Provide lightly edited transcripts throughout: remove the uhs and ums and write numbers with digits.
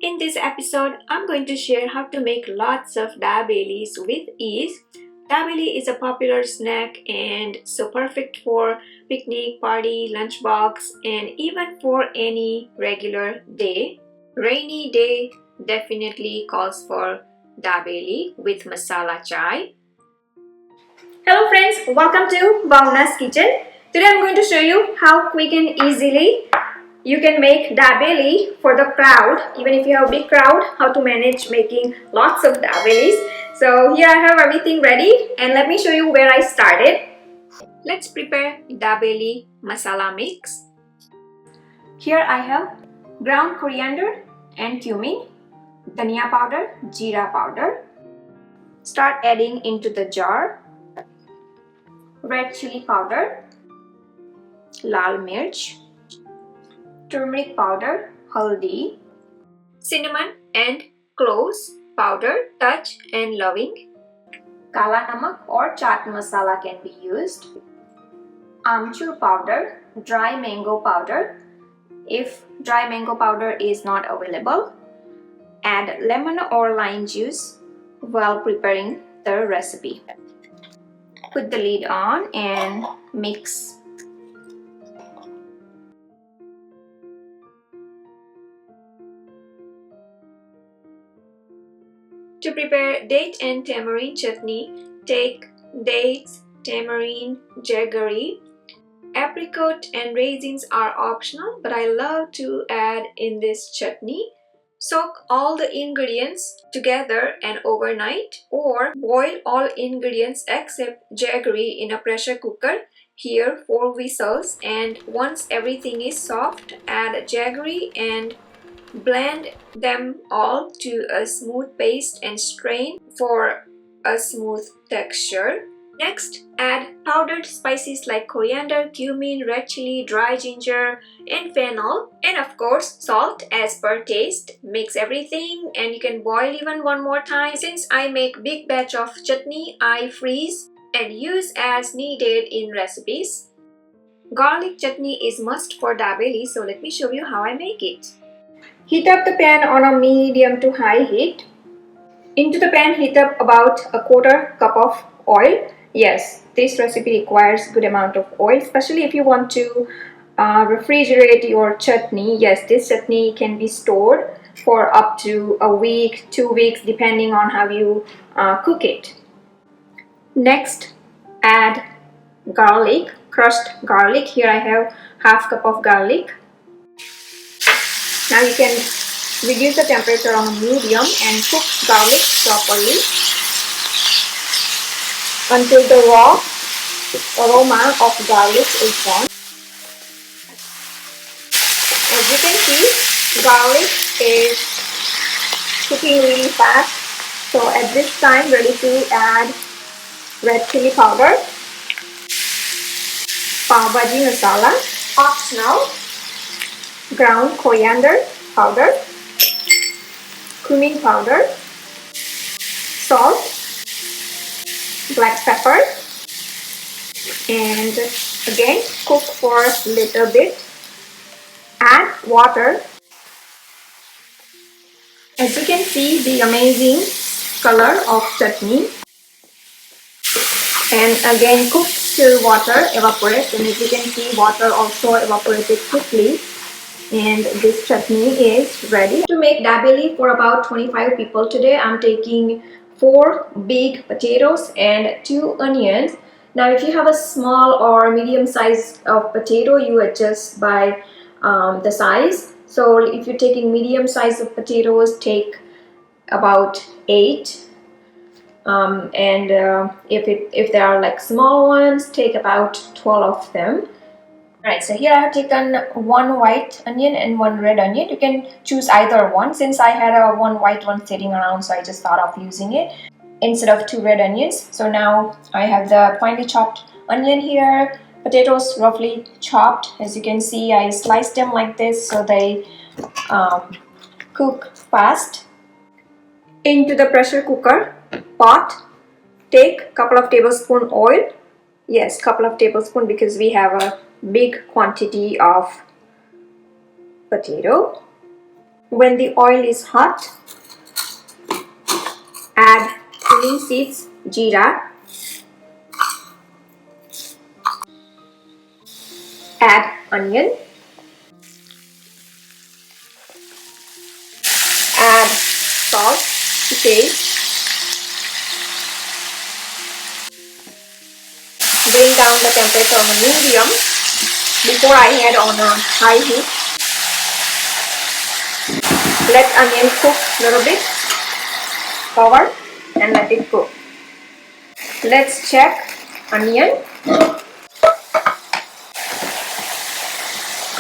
In this episode, I'm going to share how to make lots of dabelis with ease. Dabeli is a popular snack and so perfect for picnic, party, lunchbox, and even for any regular day. Rainy day definitely calls for dabeli with masala chai. Hello friends, welcome to Bhavna's kitchen. Today I'm going to show you how quick and easily you can make dabeli for the crowd. Even if you have a big crowd, how to manage making lots of dabelis. So here I have everything ready and let me show you where I started. Let's prepare Dabeli Masala mix. Here I have ground coriander and cumin, dhania powder, jeera powder. Start adding into the jar red chili powder, lal mirch, turmeric powder, haldi, cinnamon and cloves powder, touch and loving. Kala namak or chaat masala can be used. Amchur powder, dry mango powder. If dry mango powder is not available, add lemon or lime juice while preparing the recipe. Put the lid on and mix. To prepare date and tamarind chutney, take dates, tamarind, jaggery. Apricot and raisins are optional, but I love to add in this chutney. Soak all the ingredients together and overnight, or boil all ingredients except jaggery in a pressure cooker. Here 4 whistles, and once everything is soft, add jaggery and blend them all to a smooth paste and strain for a smooth texture. Next, add powdered spices like coriander, cumin, red chili, dry ginger, and fennel, and of course salt as per taste. Mix everything and you can boil even one more time. Since I make big batch of chutney, I freeze and use as needed in recipes. Garlic chutney is must for dabeli, so let me show you how I make it. Heat up the pan on a medium to high heat. Into the pan, heat up about a quarter cup of oil. Yes, this recipe requires good amount of oil, especially if you want to refrigerate your chutney. Yes, this chutney can be stored for up to a week, 2 weeks, depending on how you cook it. Next, add garlic, crushed garlic. Here I have half cup of garlic. Now you can reduce the temperature on medium and cook garlic properly until the raw aroma of garlic is gone. As you can see, garlic is cooking really fast. So at this time, ready to add red chili powder, pav bhaji masala, optional, ground coriander powder, cumin powder, salt, black pepper, and again cook for a little bit. Add water. As you can see, the amazing color of chutney, and again cook till water evaporates, and as you can see, water also evaporated quickly. And this chutney is ready. To make dabeli for about 25 people today, I'm taking 4 big potatoes and 2 onions. Now if you have a small or medium size of potato, you adjust by the size. So if you're taking medium size of potatoes, take about 8. If there are like small ones, take about 12 of them. Right, so here I have taken 1 white onion and 1 red onion. You can choose either one. Since I had a 1 white one sitting around, so I just thought of using it instead of 2 red onions. So now I have the finely chopped onion here, potatoes roughly chopped. As you can see, I sliced them like this so they cook fast. Into the pressure cooker pot, take couple of tablespoon oil. Yes, couple of tablespoon because we have a big quantity of potato. When the oil is hot, add cumin seeds, jeera, add onion, add salt to taste, bring down the temperature on a medium before I add on a high heat. Let onion cook a little bit, cover and let it cook. Let's check onion.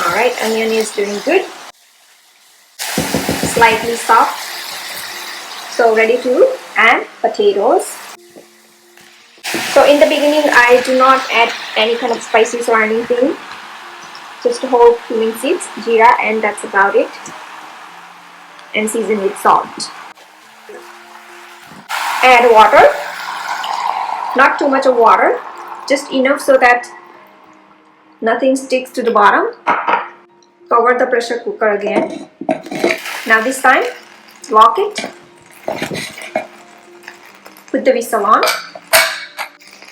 Alright, onion is doing good, slightly soft. So ready to add potatoes. So in the beginning I do not add any kind of spices or anything, just whole cumin seeds, jeera, and that's about it, and season with salt. Add water, not too much of water, just enough so that nothing sticks to the bottom. Cover the pressure cooker again. Now this time lock it, put the whistle on,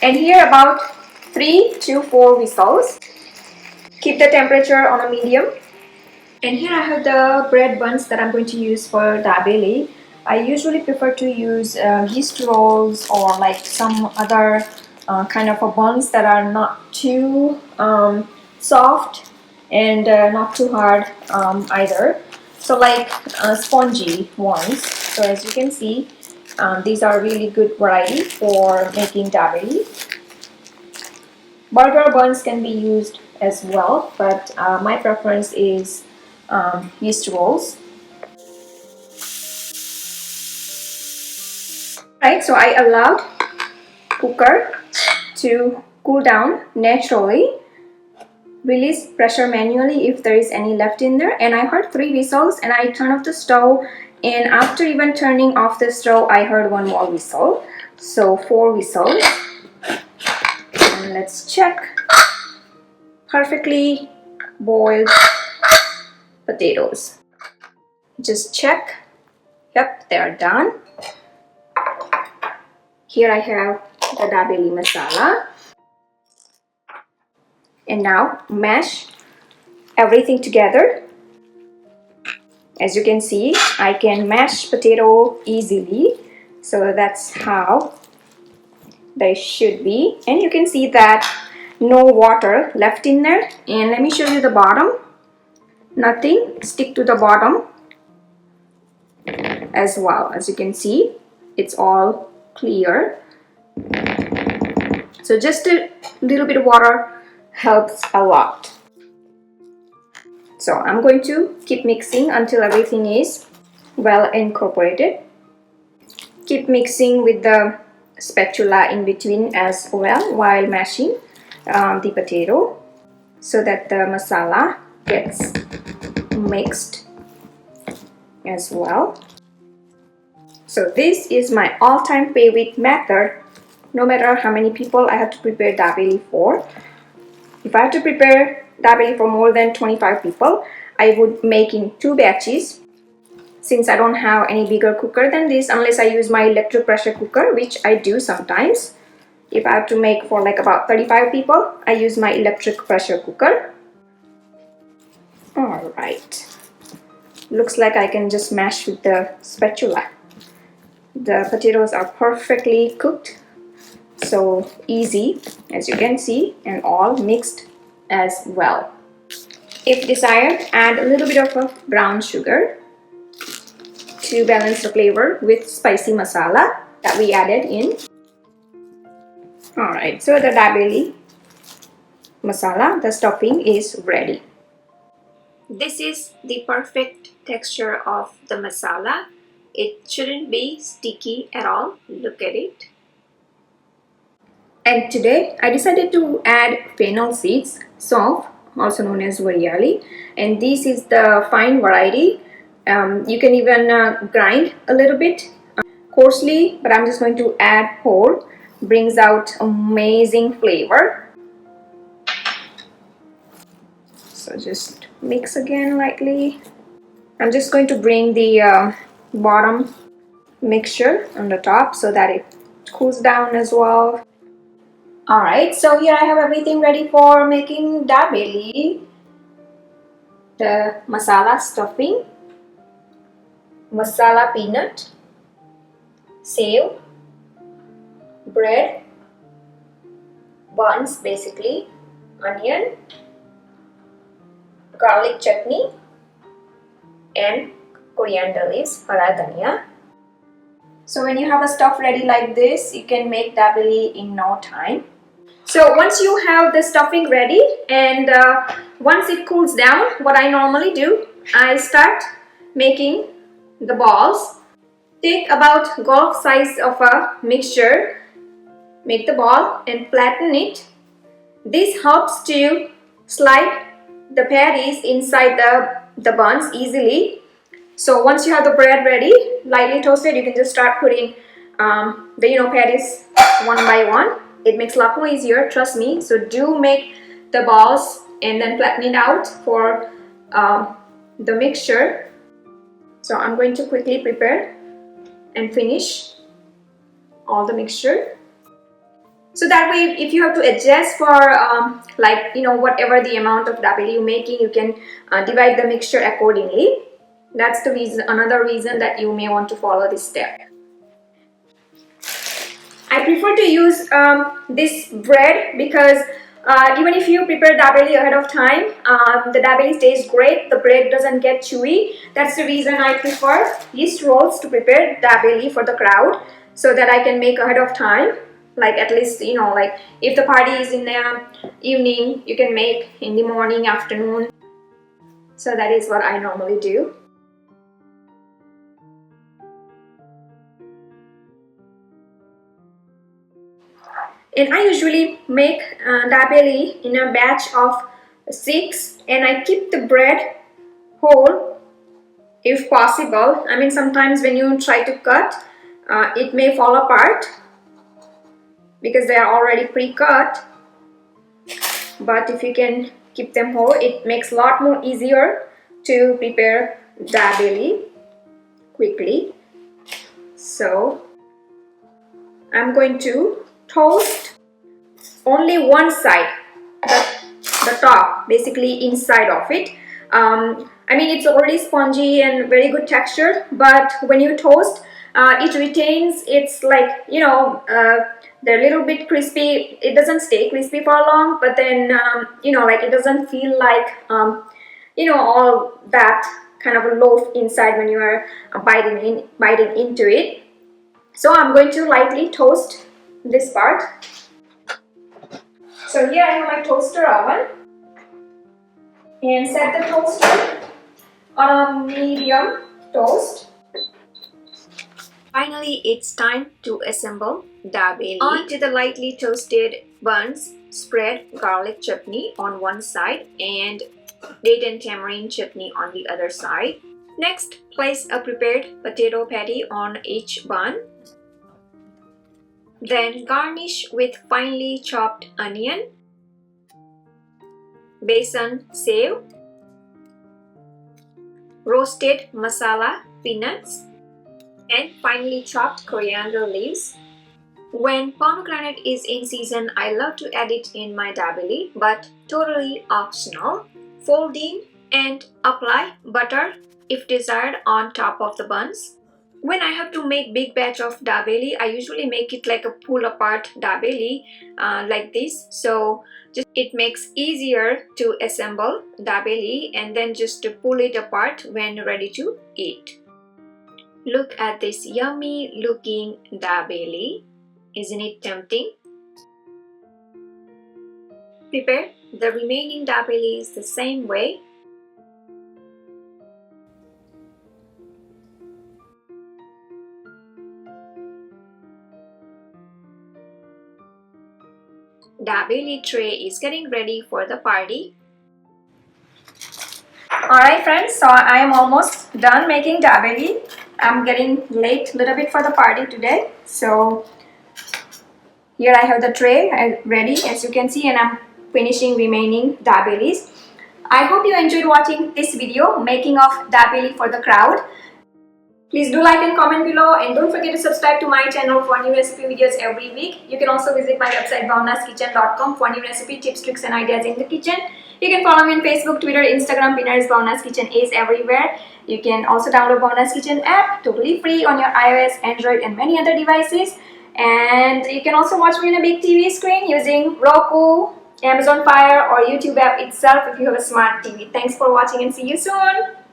and here about 3 to 4 whistles. Keep the temperature on a medium. And here I have the bread buns that I'm going to use for dabeli. I usually prefer to use yeast rolls or like some other kind of a buns that are not too soft and not too hard either. So like spongy ones. So as you can see, these are really good variety for making dabeli. Burger buns can be used as well, but my preference is yeast rolls. Right, so I allowed cooker to cool down naturally. Release pressure manually if there is any left in there, and I heard 3 whistles and I turned off the stove, and after even turning off the stove I heard 1 more whistle, so 4 whistles. And let's check. Perfectly boiled potatoes. Just check. Yep, they are done. Here I have the Dabeli Masala. And now mash everything together. As you can see, I can mash potato easily. So that's how they should be. And you can see that no water left in there. And let me show you the bottom. Nothing stick to the bottom as well. As you can see, it's all clear. So just a little bit of water helps a lot. So I'm going to keep mixing until everything is well incorporated. Keep mixing with the spatula in between as well while mashing the potato so that the masala gets mixed as well. So this is my all-time favorite method, no matter how many people I have to prepare dabeli for. If I have to prepare dabeli for more than 25 people, I would make in 2 batches. Since I don't have any bigger cooker than this, unless I use my electric pressure cooker, which I do sometimes. If I have to make for like about 35 people, I use my electric pressure cooker. Alright. Looks like I can just mash with the spatula. The potatoes are perfectly cooked. So easy, as you can see, and all mixed as well. If desired, add a little bit of brown sugar to balance the flavor with spicy masala that we added in. Alright, so the Dabeli masala, the stuffing is ready. This is the perfect texture of the masala. It shouldn't be sticky at all. Look at it. And today I decided to add fennel seeds, soft, also known as variali, and this is the fine variety. You can even grind a little bit coarsely, but I'm just going to add whole. Brings out amazing flavor. So just mix again lightly. I'm just going to bring the bottom mixture on the top so that it cools down as well. Alright, so here I have everything ready for making dabeli. The masala stuffing, masala peanut, sev, bread, buns basically, onion, garlic chutney, and coriander leaves, hara dhania. So when you have a stuff ready like this, you can make dabeli in no time. So once you have the stuffing ready and once it cools down, what I normally do, I start making the balls. Take about golf size of a mixture, make the ball and flatten it. This helps to slide the patties inside the buns easily. So once you have the bread ready, lightly toasted, you can just start putting the patties one by one. It makes a lot more easier, trust me. So do make the balls and then flatten it out for the mixture. So I'm going to quickly prepare and finish all the mixture. So that way, if you have to adjust for whatever the amount of dabeli you're making, you can divide the mixture accordingly. That's the reason, another reason that you may want to follow this step. I prefer to use this bread because even if you prepare dabeli ahead of time, the dabeli tastes great, the bread doesn't get chewy. That's the reason I prefer yeast rolls to prepare dabeli for the crowd, so that I can make ahead of time. Like at least, like if the party is in the evening, you can make in the morning, afternoon. So that is what I normally do. And I usually make dabeli in a batch of 6, and I keep the bread whole if possible. I mean, sometimes when you try to cut, it may fall apart because they are already pre-cut. But if you can keep them whole, it makes a lot more easier to prepare dabeli quickly. So I'm going to toast only one side, the top, basically inside of it. I mean, it's already spongy and very good texture, but when you toast, it retains its they're a little bit crispy. It doesn't stay crispy for long, but then it doesn't feel like all that kind of a loaf inside when you are biting into it. So I'm going to lightly toast this part. So here I have my toaster oven and set the toaster on a medium toast. Finally, it's time to assemble dabeli. Onto the lightly toasted buns, spread garlic chutney on one side and date and tamarind chutney on the other side. Next, place a prepared potato patty on each bun. Then garnish with finely chopped onion, besan sev, roasted masala peanuts, and finely chopped coriander leaves. When pomegranate is in season, I love to add it in my dabeli, but totally optional. Fold in and apply butter if desired on top of the buns. When I have to make big batch of dabeli, I usually make it like a pull apart dabeli like this. So it makes easier to assemble dabeli and then just to pull it apart when ready to eat. Look at this yummy looking dabeli. Isn't it tempting? Prepare the remaining dabelis the same way. Dabeli tray is getting ready for the party. Alright friends, so I am almost done making dabeli. I'm getting late a little bit for the party today. So here I have the tray ready, as you can see, and I'm finishing remaining dabelis. I hope you enjoyed watching this video, making of Dabeli for the crowd. Please do like and comment below, and don't forget to subscribe to my channel for new recipe videos every week. You can also visit my website bhavnaskitchen.com for new recipe tips, tricks and ideas in the kitchen. You can follow me on Facebook, Twitter, Instagram. Pinterest. Bhavna's Kitchen is everywhere. You can also download Bhavna's Kitchen app totally free on your iOS, Android and many other devices. And you can also watch me on a big TV screen using Roku, Amazon Fire or YouTube app itself if you have a smart TV. Thanks for watching and see you soon.